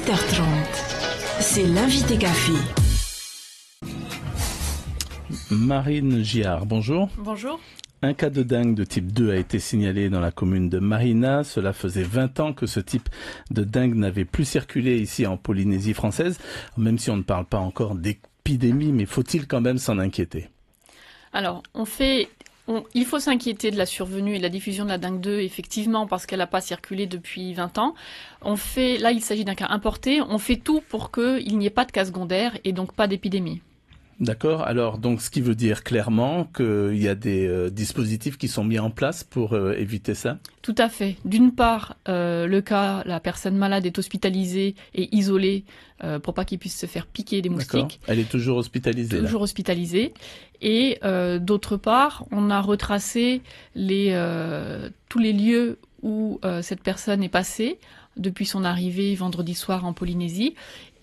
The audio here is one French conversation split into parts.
7h30, c'est l'invité café. Marine Giard, bonjour. Bonjour. Un cas de dengue de type 2 a été signalé dans la commune de Marina. Cela faisait 20 ans que ce type de dengue n'avait plus circulé ici en Polynésie française. Même si on ne parle pas encore d'épidémie, mais faut-il quand même s'en inquiéter? Alors, il faut s'inquiéter de la survenue et de la diffusion de la dengue 2, effectivement, parce qu'elle n'a pas circulé depuis 20 ans. Là, il s'agit d'un cas importé. On fait tout pour qu'il n'y ait pas de cas secondaires et donc pas d'épidémie. D'accord. Alors, donc, ce qui veut dire clairement qu'il y a des dispositifs qui sont mis en place pour éviter ça? Tout à fait. D'une part, la personne malade est hospitalisée et isolée pour pas qu'il puisse se faire piquer des moustiques. D'accord. Elle est toujours hospitalisée. Toujours hospitalisée. Et d'autre part, on a retracé tous les lieux où cette personne est passée depuis son arrivée vendredi soir en Polynésie.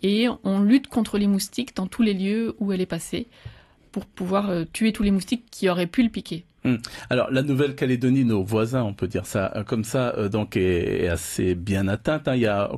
Et on lutte contre les moustiques dans tous les lieux où elle est passée pour pouvoir tuer tous les moustiques qui auraient pu le piquer. Alors, la Nouvelle-Calédonie, nos voisins, on peut dire ça comme ça, donc est assez bien atteinte. Il y a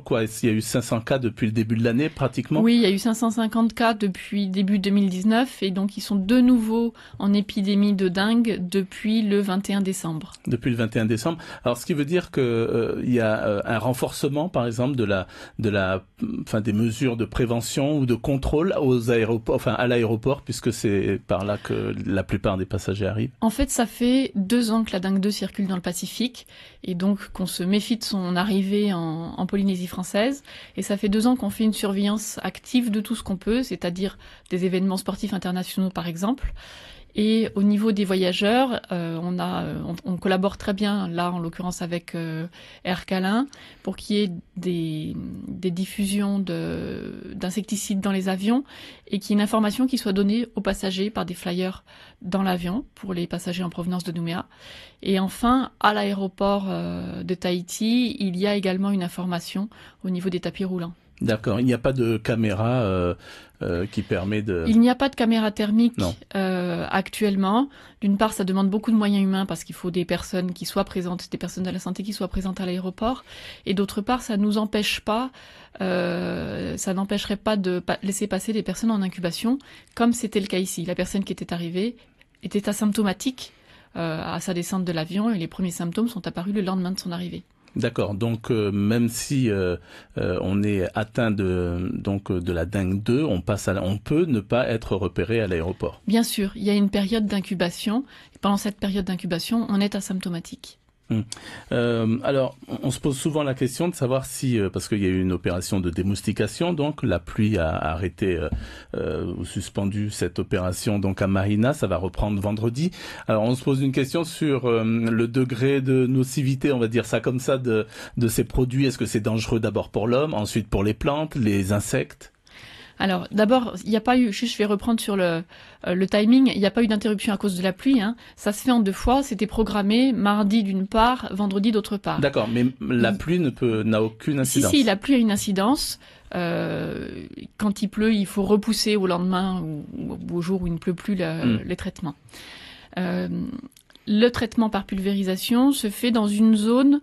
eu 500 cas depuis le début de l'année, pratiquement? Oui, il y a eu 550 cas depuis début 2019, et donc ils sont de nouveau en épidémie de dengue depuis le 21 décembre. Depuis le 21 décembre. Alors, ce qui veut dire que il y a un renforcement, par exemple, des mesures de prévention ou de contrôle aux aéroports, à l'aéroport, puisque c'est par là que la plupart des passagers arrivent. En fait, ça fait 2 ans que la dengue 2 circule dans le Pacifique, et donc qu'on se méfie de son arrivée en Polynésie française. Et ça fait 2 ans qu'on fait une surveillance active de tout ce qu'on peut, c'est-à-dire des événements sportifs internationaux par exemple. Et au niveau des voyageurs, on collabore très bien, là en l'occurrence avec Air Calin, pour qu'il y ait des diffusions d'insecticides dans les avions et qu'il y ait une information qui soit donnée aux passagers par des flyers dans l'avion pour les passagers en provenance de Nouméa. Et enfin, à l'aéroport de Tahiti, il y a également une information au niveau des tapis roulants. D'accord, il n'y a pas de caméra qui permet de... Il n'y a pas de caméra thermique actuellement. D'une part, ça demande beaucoup de moyens humains parce qu'il faut des personnes qui soient présentes, des personnes de la santé qui soient présentes à l'aéroport. Et d'autre part, ça n'empêcherait pas de laisser passer des personnes en incubation, comme c'était le cas ici. La personne qui était arrivée était asymptomatique à sa descente de l'avion et les premiers symptômes sont apparus le lendemain de son arrivée. D'accord, donc même si on est atteint de la dengue 2, on peut ne pas être repéré à l'aéroport. Bien sûr, il y a une période d'incubation. Pendant cette période d'incubation, on est asymptomatique. Alors, on se pose souvent la question de savoir si, parce qu'il y a eu une opération de démoustication, donc la pluie a arrêté ou suspendu cette opération donc à Marina, ça va reprendre vendredi. Alors, on se pose une question sur le degré de nocivité, on va dire ça comme ça, de ces produits. Est-ce que c'est dangereux d'abord pour l'homme, ensuite pour les plantes, les insectes? Alors, d'abord, il n'y a pas eu, je vais reprendre sur le timing, il n'y a pas eu d'interruption à cause de la pluie. Ça se fait en 2 fois, c'était programmé mardi d'une part, vendredi d'autre part. D'accord, mais la pluie n'a aucune incidence. Si, la pluie a une incidence. Quand il pleut, il faut repousser au lendemain ou au jour où il ne pleut plus les traitements. Le traitement par pulvérisation se fait dans une zone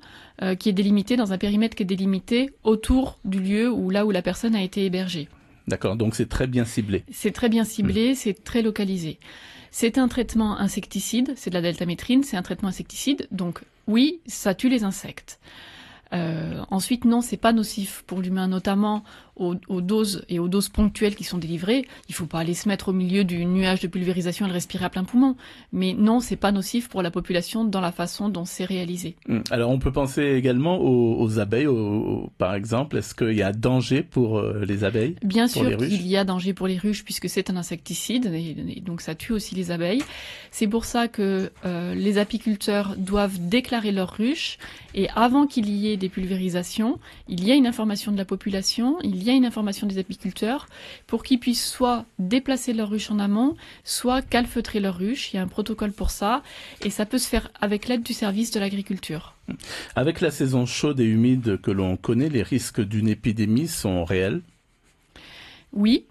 qui est délimitée, dans un périmètre qui est délimité autour du lieu là où la personne a été hébergée. D'accord, donc c'est très bien ciblé. C'est très bien ciblé, c'est très localisé. C'est un traitement insecticide, c'est de la deltamétrine, c'est un traitement insecticide, donc oui, ça tue les insectes. Ensuite, non, c'est pas nocif pour l'humain, notamment aux doses et aux doses ponctuelles qui sont délivrées. Il faut pas aller se mettre au milieu du nuage de pulvérisation et le respirer à plein poumon. Mais non, c'est pas nocif pour la population dans la façon dont c'est réalisé. Alors, on peut penser également aux abeilles, par exemple. Est-ce qu'il y a danger pour les abeilles? Bien sûr qu'il y a danger pour les ruches puisque c'est un insecticide et donc ça tue aussi les abeilles. C'est pour ça que les apiculteurs doivent déclarer leurs ruches et avant qu'il y ait des pulvérisations, il y a une information de la population, il y a une information des apiculteurs pour qu'ils puissent soit déplacer leur ruche en amont, soit calfeutrer leur ruche. Il y a un protocole pour ça et ça peut se faire avec l'aide du service de l'agriculture. Avec la saison chaude et humide que l'on connaît, les risques d'une épidémie sont réels? Oui.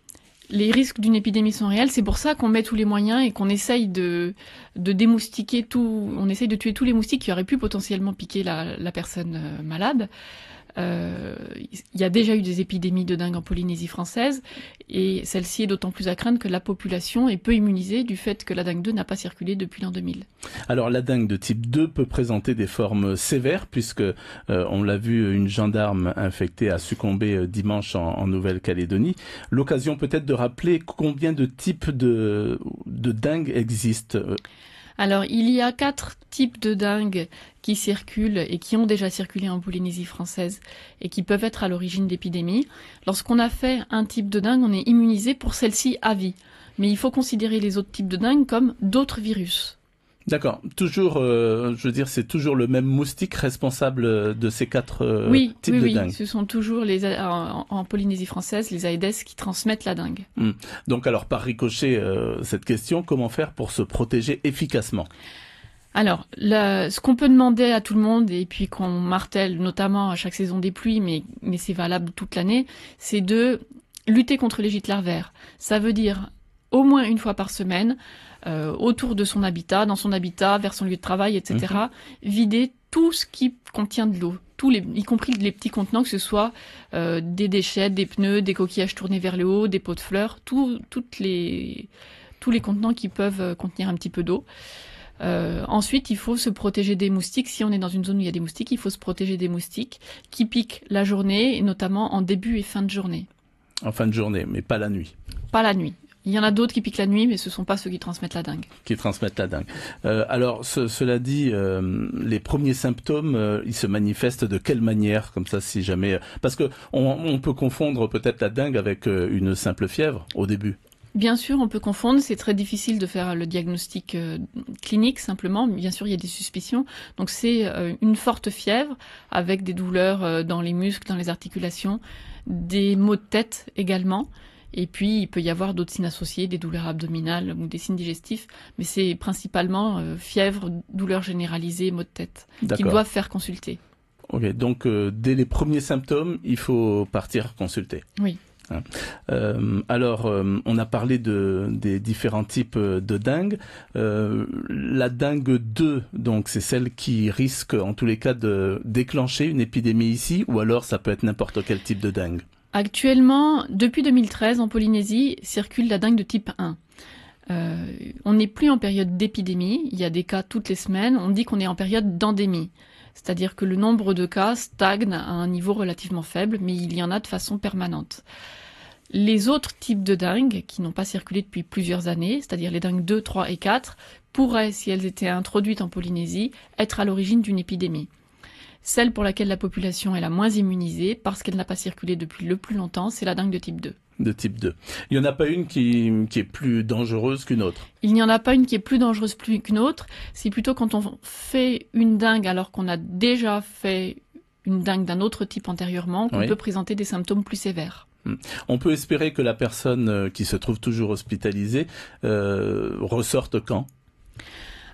Les risques d'une épidémie sont réels, c'est pour ça qu'on met tous les moyens et qu'on essaye de démoustiquer on essaye de tuer tous les moustiques qui auraient pu potentiellement piquer la personne malade. Il y a déjà eu des épidémies de dengue en Polynésie française, et celle-ci est d'autant plus à craindre que la population est peu immunisée du fait que la dengue 2 n'a pas circulé depuis l'an 2000. Alors la dengue de type 2 peut présenter des formes sévères puisque on l'a vu, une gendarme infectée a succombé dimanche en Nouvelle-Calédonie. L'occasion peut-être de rappeler combien de types de dengue existent. Alors, il y a 4 types de dengue qui circulent et qui ont déjà circulé en Polynésie française et qui peuvent être à l'origine d'épidémies. Lorsqu'on a fait un type de dengue, on est immunisé pour celle-ci à vie. Mais il faut considérer les autres types de dengue comme d'autres virus. D'accord. Toujours, je veux dire, c'est toujours le même moustique responsable de ces 4 types de dengue. Oui, ce sont toujours en Polynésie française les Aedes qui transmettent la dengue. Donc alors, par ricochet, cette question, comment faire pour se protéger efficacement ? Alors, ce qu'on peut demander à tout le monde, et puis qu'on martèle notamment à chaque saison des pluies, mais c'est valable toute l'année, c'est de lutter contre les gîtes larvaires. Ça veut dire au moins une fois par semaine, autour de son habitat, dans son habitat, vers son lieu de travail, etc., vider tout ce qui contient de l'eau, y compris les petits contenants, que ce soit des déchets, des pneus, des coquillages tournés vers le haut, des pots de fleurs, tous les contenants qui peuvent contenir un petit peu d'eau. Ensuite, il faut se protéger des moustiques. Si on est dans une zone où il y a des moustiques, il faut se protéger des moustiques qui piquent la journée, et notamment en début et fin de journée. En fin de journée, mais pas la nuit. Pas la nuit. Il y en a d'autres qui piquent la nuit, mais ce ne sont pas ceux qui transmettent la dengue. Qui transmettent la dengue. Alors, cela dit, les premiers symptômes, ils se manifestent de quelle manière, comme ça, si jamais... Parce que on peut confondre peut-être la dengue avec une simple fièvre au début. Bien sûr, on peut confondre. C'est très difficile de faire le diagnostic clinique simplement. Bien sûr, il y a des suspicions. Donc, c'est une forte fièvre avec des douleurs dans les muscles, dans les articulations, des maux de tête également. Et puis, il peut y avoir d'autres signes associés, des douleurs abdominales ou des signes digestifs. Mais c'est principalement fièvre, douleurs généralisées, maux de tête, qui doivent faire consulter. Ok, donc dès les premiers symptômes, il faut partir consulter. Oui. Alors, on a parlé des différents types de dengue. La dengue 2, donc c'est celle qui risque en tous les cas de déclencher une épidémie ici, ou alors ça peut être n'importe quel type de dengue. Actuellement, depuis 2013, en Polynésie, circule la dengue de type 1. On n'est plus en période d'épidémie, il y a des cas toutes les semaines, on dit qu'on est en période d'endémie. C'est-à-dire que le nombre de cas stagne à un niveau relativement faible, mais il y en a de façon permanente. Les autres types de dengue, qui n'ont pas circulé depuis plusieurs années, c'est-à-dire les dengues 2, 3 et 4, pourraient, si elles étaient introduites en Polynésie, être à l'origine d'une épidémie. Celle pour laquelle la population est la moins immunisée, parce qu'elle n'a pas circulé depuis le plus longtemps, c'est la dengue de type 2. De type 2. Il n'y en a pas une qui est plus dangereuse qu'une autre? Il n'y en a pas une qui est plus dangereuse qu'une autre. C'est plutôt quand on fait une dengue alors qu'on a déjà fait une dengue d'un autre type antérieurement qu'on peut présenter des symptômes plus sévères. On peut espérer que la personne qui se trouve toujours hospitalisée ressorte quand?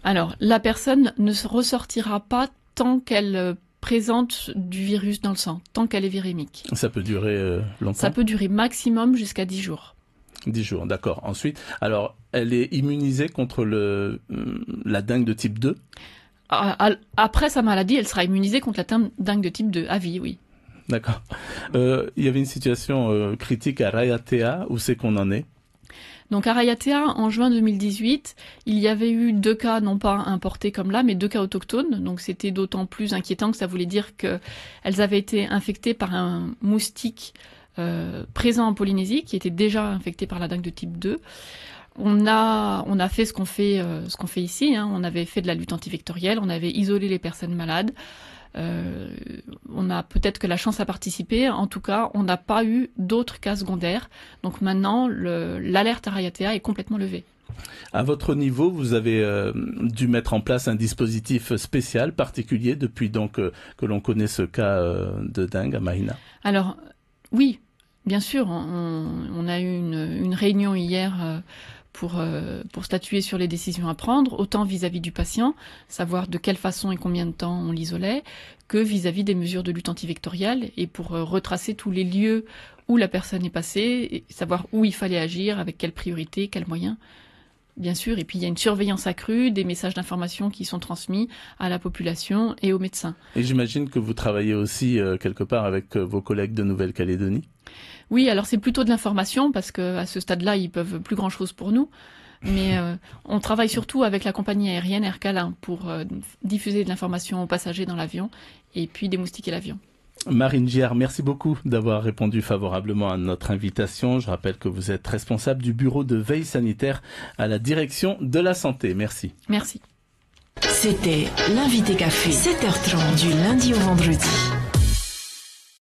Alors, la personne ne ressortira pas tant qu'elle présente du virus dans le sang, tant qu'elle est virémique. Ça peut durer longtemps? Ça peut durer maximum jusqu'à 10 jours. 10 jours, d'accord. Ensuite, alors, elle est immunisée contre la dengue de type 2? Après sa maladie, elle sera immunisée contre la dengue de type 2, à vie, oui. D'accord. Il y avait une situation critique à Raiatea, où c'est qu'on en est? Donc à Raiatea, en juin 2018, il y avait eu 2 cas, non pas importés comme là, mais 2 cas autochtones. Donc c'était d'autant plus inquiétant que ça voulait dire qu'elles avaient été infectées par un moustique présent en Polynésie, qui était déjà infecté par la dengue de type 2. On a fait ce qu'on fait ici. On avait fait de la lutte antivectorielle, on avait isolé les personnes malades. On a peut-être que la chance à participer. En tout cas, on n'a pas eu d'autres cas secondaires. Donc maintenant, l'alerte à Raiatea est complètement levée. À votre niveau, vous avez dû mettre en place un dispositif spécial, particulier, depuis donc que l'on connaît ce cas de dengue à Mahina. Alors, oui, bien sûr. On a eu une réunion hier pour statuer sur les décisions à prendre, autant vis-à-vis du patient, savoir de quelle façon et combien de temps on l'isolait, que vis-à-vis des mesures de lutte antivectorielle, et pour retracer tous les lieux où la personne est passée, et savoir où il fallait agir, avec quelle priorité, quels moyens. bien sûr. Et puis il y a une surveillance accrue, des messages d'information qui sont transmis à la population et aux médecins. Et j'imagine que vous travaillez aussi quelque part avec vos collègues de Nouvelle-Calédonie. Oui, alors c'est plutôt de l'information parce que à ce stade-là, ils peuvent plus grand-chose pour nous. Mais on travaille surtout avec la compagnie aérienne Air Calin pour diffuser de l'information aux passagers dans l'avion et puis démoustiquer l'avion. Marine Giard, merci beaucoup d'avoir répondu favorablement à notre invitation. Je rappelle que vous êtes responsable du bureau de veille sanitaire à la direction de la santé. Merci. Merci. C'était l'invité café, 7h30 du lundi au vendredi.